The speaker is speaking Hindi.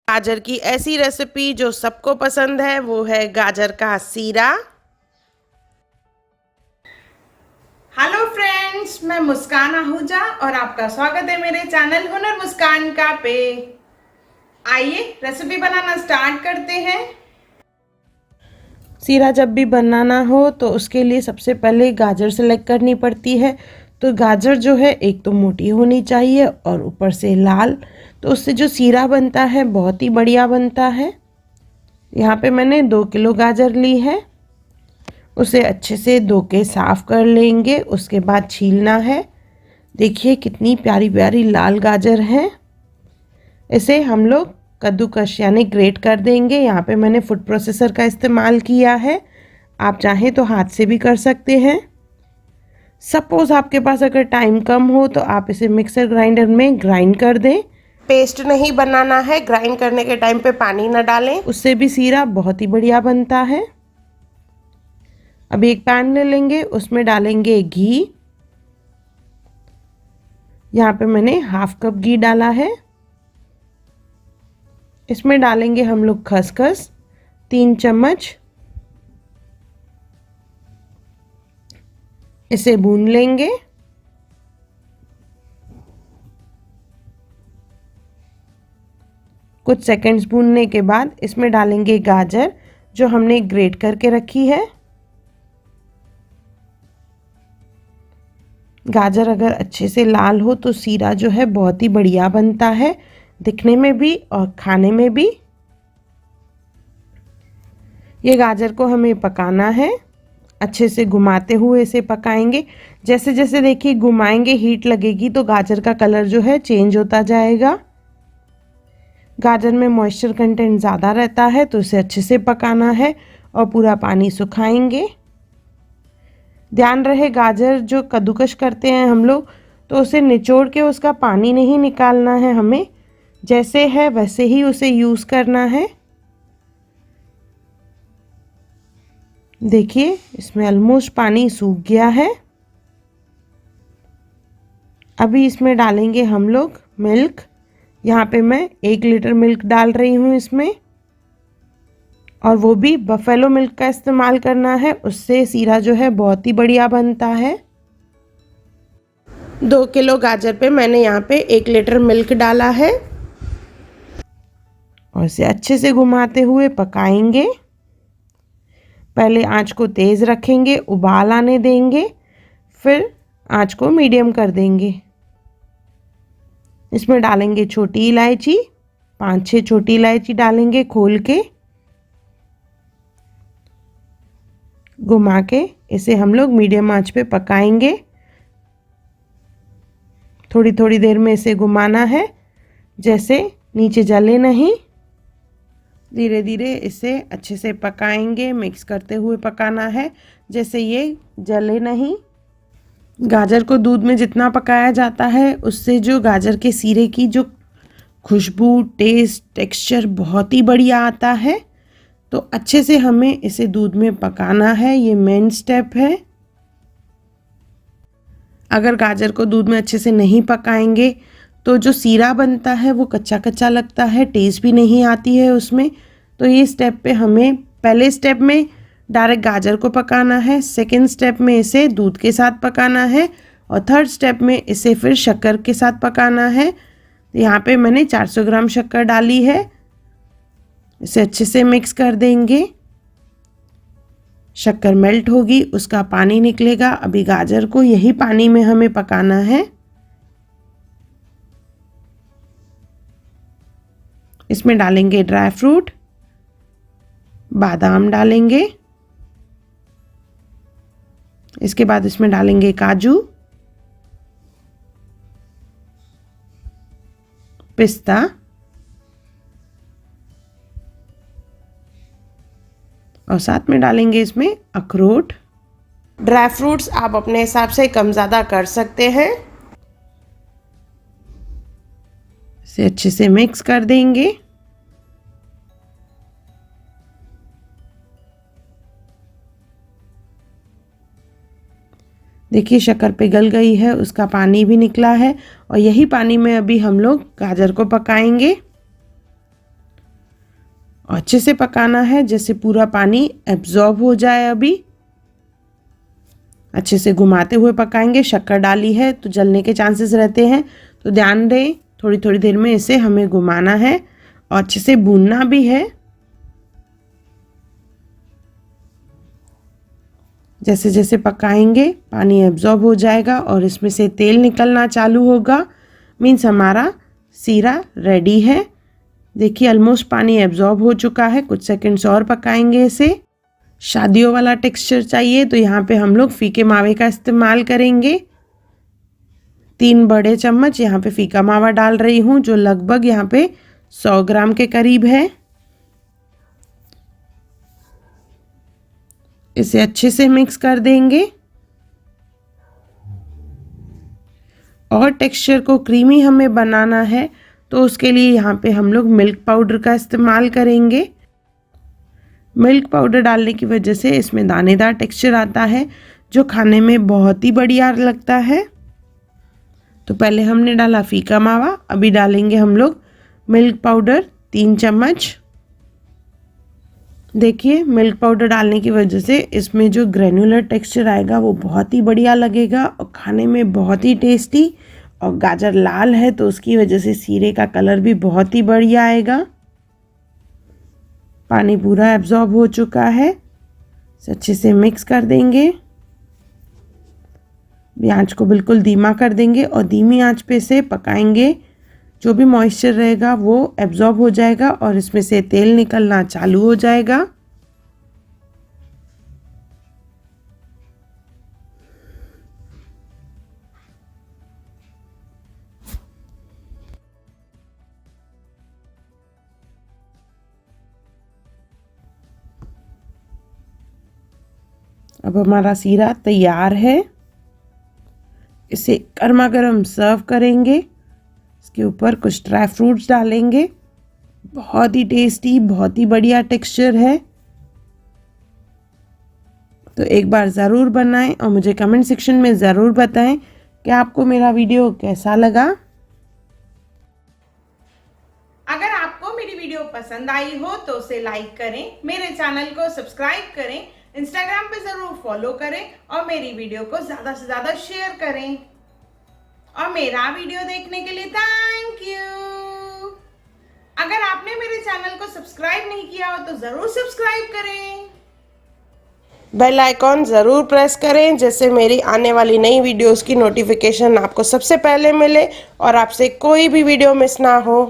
गाजर की ऐसी रेसिपी जो सबको पसंद है, वो है गाजर का सीरा। हेलो फ्रेंड्स, मैं मुस्कान आहूजा और आपका स्वागत है मेरे चैनल हुनर मुस्कान का पे। आइए रेसिपी बनाना स्टार्ट करते हैं। सीरा जब भी बनाना हो तो उसके लिए सबसे पहले गाजर सेलेक्ट करनी पड़ती है। तो गाजर जो है एक तो मोटी होनी चाहिए और ऊपर से लाल, तो उससे जो सीरा बनता है बहुत ही बढ़िया बनता है। यहाँ पे मैंने 2 किलो गाजर ली है। उसे अच्छे से धो के साफ़ कर लेंगे, उसके बाद छीलना है। देखिए कितनी प्यारी प्यारी लाल गाजर हैं। इसे हम लोग कद्दूकश यानी ग्रेट कर देंगे। यहाँ पे मैंने फूड प्रोसेसर का इस्तेमाल किया है, आप चाहें तो हाथ से भी कर सकते हैं। सपोज़ आपके पास अगर टाइम कम हो तो आप इसे मिक्सर ग्राइंडर में ग्राइंड कर दें। पेस्ट नहीं बनाना है, ग्राइंड करने के टाइम पे पानी न डालें, उससे भी सीरा बहुत ही बढ़िया बनता है। अब एक पैन ले लेंगे, उसमें डालेंगे घी। यहाँ पे मैंने हाफ कप घी डाला है। इसमें डालेंगे हम लोग खसखस 3 चम्मच। इसे भून लेंगे। कुछ सेकंड्स भूनने के बाद इसमें डालेंगे गाजर जो हमने ग्रेट करके रखी है। गाजर अगर अच्छे से लाल हो तो सीरा जो है बहुत ही बढ़िया बनता है, दिखने में भी और खाने में भी। ये गाजर को हमें पकाना है, अच्छे से घुमाते हुए इसे पकाएंगे। जैसे जैसे देखिए घुमाएंगे हीट लगेगी तो गाजर का कलर जो है चेंज होता जाएगा। गाजर में मॉइस्चर कंटेंट ज़्यादा रहता है तो इसे अच्छे से पकाना है और पूरा पानी सुखाएंगे। ध्यान रहे गाजर जो कद्दूकश करते हैं हम लोग तो उसे निचोड़ के उसका पानी नहीं निकालना है, हमें जैसे है वैसे ही उसे यूज़ करना है। देखिए इसमें ऑलमोस्ट पानी सूख गया है। अभी इसमें डालेंगे हम लोग मिल्क। यहाँ पे मैं 1 लीटर मिल्क डाल रही हूँ इसमें, और वो भी बफेलो मिल्क का इस्तेमाल करना है, उससे सीरा जो है बहुत ही बढ़िया बनता है। 2 किलो गाजर पे मैंने यहाँ पे 1 लीटर मिल्क डाला है और इसे अच्छे से घुमाते हुए पकाएंगे। पहले आंच को तेज़ रखेंगे, उबाल आने देंगे, फिर आंच को मीडियम कर देंगे। इसमें डालेंगे छोटी इलायची, 5-6 छोटी इलायची डालेंगे खोल के। घुमा के इसे हम लोग मीडियम आंच पे पकाएंगे। थोड़ी थोड़ी देर में इसे घुमाना है, जैसे नीचे जले नहीं। धीरे धीरे इसे अच्छे से पकाएंगे, मिक्स करते हुए पकाना है, जैसे ये जले नहीं। गाजर को दूध में जितना पकाया जाता है उससे जो गाजर के सीरे की जो खुशबू, टेस्ट, टेक्सचर बहुत ही बढ़िया आता है। तो अच्छे से हमें इसे दूध में पकाना है, ये मेन स्टेप है। अगर गाजर को दूध में अच्छे से नहीं पकाएंगे तो जो सीरा बनता है वो कच्चा कच्चा लगता है, टेस्ट भी नहीं आती है उसमें। तो ये स्टेप पे हमें पहले स्टेप में डायरेक्ट गाजर को पकाना है, सेकंड स्टेप में इसे दूध के साथ पकाना है और थर्ड स्टेप में इसे फिर शक्कर के साथ पकाना है। यहाँ पे मैंने 400 ग्राम शक्कर डाली है। इसे अच्छे से मिक्स कर देंगे। शक्कर मेल्ट होगी, उसका पानी निकलेगा। अभी गाजर को यही पानी में हमें पकाना है। इसमें डालेंगे ड्राई फ्रूट, बादाम डालेंगे। इसके बाद इसमें डालेंगे काजू, पिस्ता और साथ में डालेंगे इसमें अखरोट। ड्राई फ्रूट्स आप अपने हिसाब से कम ज़्यादा कर सकते हैं। इसे अच्छे से मिक्स कर देंगे। देखिए शक्कर पिघल गई है, उसका पानी भी निकला है और यही पानी में अभी हम लोग गाजर को पकाएंगे। और अच्छे से पकाना है जैसे पूरा पानी एब्जॉर्ब हो जाए। अभी अच्छे से घुमाते हुए पकाएंगे। शक्कर डाली है तो जलने के चांसेस रहते हैं, तो ध्यान दें। थोड़ी थोड़ी देर में इसे हमें घुमाना है और अच्छे से भूनना भी है। जैसे जैसे पकाएंगे पानी एब्जॉर्ब हो जाएगा और इसमें से तेल निकलना चालू होगा। मीन्स हमारा सीरा रेडी है। देखिए ऑलमोस्ट पानी एब्जॉर्ब हो चुका है। कुछ सेकंड्स और पकाएंगे इसे। शादियों वाला टेक्सचर चाहिए तो यहाँ पे हम लोग फीके मावे का इस्तेमाल करेंगे। 3 बड़े चम्मच यहाँ पे फीका मावा डाल रही हूँ, जो लगभग यहाँ पे 100 ग्राम के करीब है। इसे अच्छे से मिक्स कर देंगे और टेक्सचर को क्रीमी हमें बनाना है, तो उसके लिए यहाँ पे हम लोग मिल्क पाउडर का इस्तेमाल करेंगे। मिल्क पाउडर डालने की वजह से इसमें दानेदार टेक्सचर आता है, जो खाने में बहुत ही बढ़िया लगता है। तो पहले हमने डाला फीका मावा, अभी डालेंगे हम लोग मिल्क पाउडर 3 चम्मच। देखिए मिल्क पाउडर डालने की वजह से इसमें जो ग्रेनुलर टेक्सचर आएगा वो बहुत ही बढ़िया लगेगा और खाने में बहुत ही टेस्टी। और गाजर लाल है तो उसकी वजह से सीरे का कलर भी बहुत ही बढ़िया आएगा। पानी पूरा एब्जॉर्ब हो चुका है। इसे अच्छे से मिक्स कर देंगे। आंच को बिल्कुल धीमा कर देंगे और धीमी आंच पे से पकाएंगे। जो भी मॉइस्चर रहेगा वो एब्जॉर्ब हो जाएगा और इसमें से तेल निकलना चालू हो जाएगा। अब हमारा सीरा तैयार है। इसे गर्मा गर्म सर्व करेंगे। इसके ऊपर कुछ ड्राई फ्रूट्स डालेंगे। बहुत ही टेस्टी, बहुत ही बढ़िया टेक्सचर है। तो एक बार ज़रूर बनाएं और मुझे कमेंट सेक्शन में ज़रूर बताएं कि आपको मेरा वीडियो कैसा लगा। अगर आपको मेरी वीडियो पसंद आई हो तो उसे लाइक करें, मेरे चैनल को सब्सक्राइब करें, इंस्टाग्राम पे ज़रूर फॉलो करें और मेरी वीडियो को ज़्यादा से ज़्यादा शेयर करें। और मेरा वीडियो देखने के लिए थैंक यू। अगर आपने मेरे चैनल को सब्सक्राइब नहीं किया हो तो ज़रूर सब्सक्राइब करें। बेल आइकॉन ज़रूर प्रेस करें, जैसे मेरी आने वाली नई वीडियोस की नोटिफिकेशन आपको सबसे पहले मिले और आपसे कोई भी वीडियो मिस ना हो।